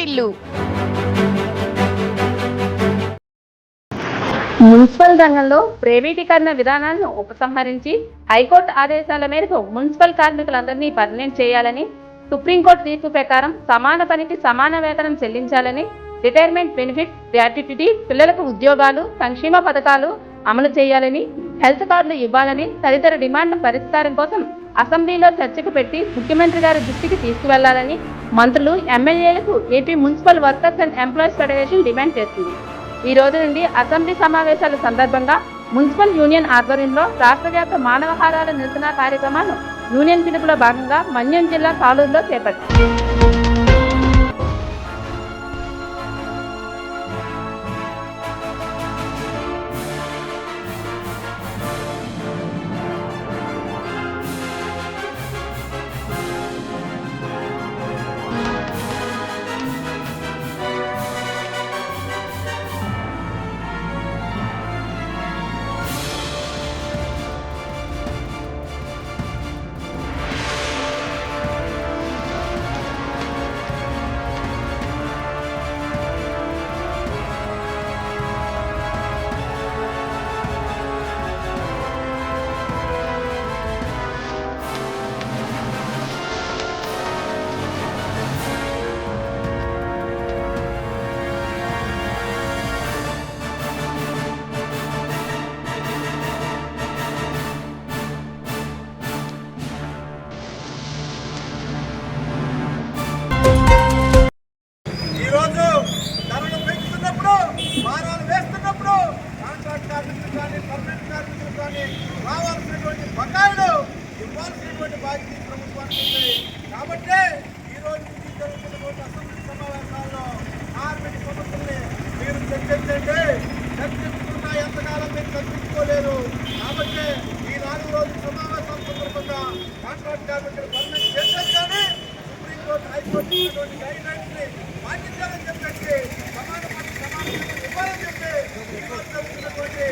వాటిల్లు. Municipal రంగంలో ప్రైవేటీకరణ విధానాలను ఉపసంహరించి హైకోర్టు ఆదేశాల మేరకు మున్సిపల్ కార్మికులందరినీ పర్మనెంట్ చేయాలని, సుప్రీంకోర్టు తీర్పు ప్రకారం సమాన పనికి సమాన వేతనం చెల్లించాలని, రిటైర్మెంట్ బెనిఫిట్, గ్రాట్యుటీ, పిల్లలకు ఉద్యోగాలు, సంక్షేమ పథకాలు అమలు చేయాలని, హెల్త్ కార్డులు ఇవ్వాలని తదితర డిమాండ్ల పరిష్కారం కోసం అసెంబ్లీలో చర్చకు పెట్టి ముఖ్యమంత్రి గారి దృష్టికి తీసుకువెళ్లాలని మంత్రులు, ఎమ్మెల్యేలకు AP municipal workers and employees federation demand చేస్తుంది. ఈ రోజు నుండి అసెంబ్లీ సమావేశాల సందర్భంగా మున్సిపల్ యూనియన్ ఆధ్వర్యంలో రాష్ట్ర వ్యాప్త మానవహారాల నిరసన కార్యక్రమాలను యూనియన్ పిలుపులో భాగంగా మన్యం జిల్లా కాలూరులో చేపట్టారు. రావాల్సినటువంటి బకాయిలు ఇవ్వాల్సినటువంటి బాధ్యత ప్రభుత్వానికి ఉంది. కాబట్టి ఈ రోజు నుంచి జరుగుతున్నటువంటి అసెంబ్లీ సమావేశాల్లో కార్మిక సమస్యల్ని మీరు చర్చించుకున్న ఎంతకాలం మీరు చర్చించుకోలేరు. కాబట్టి ఈ 4 రోజుల సమావేశాల సందర్భంగా కాంట్రాక్ట్ కార్మికులు పర్మనెంట్ చేసేది కానీ సుప్రీంకోర్టు, హైకోర్టు ఇచ్చినటువంటి గైడ్ లైన్స్ ని పాటించాలని చెప్పేసి సమాన ఇవ్వాలని చెప్పి జరుగుతున్నటువంటి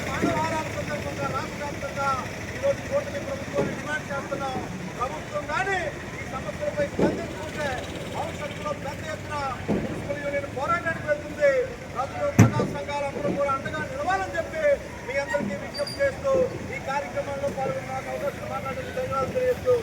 మానవహారాల సందర్భంగా రాష్ట్ర వ్యాప్తంగా ఈరోజు కూటమి ప్రభుత్వాన్ని డిమాండ్ చేస్తున్నాం. ప్రభుత్వం కానీ ఈ సమస్యలపై స్పందించుకుంటే భవిష్యత్తులో పెద్ద ఎత్తున మున్సిపల్ యూనియన్ పోరాటానికి వెళ్తుంది. ప్రజలు, ప్రజా సంఘాలు అందరూ కూడా అండగా నిలవాలని చెప్పి మీ అందరికీ విజ్ఞప్తి చేస్తూ ఈ కార్యక్రమంలో పాల్గొన్న అవకాశం మాట్లాడే ధన్యవాదాలు తెలియజేస్తూ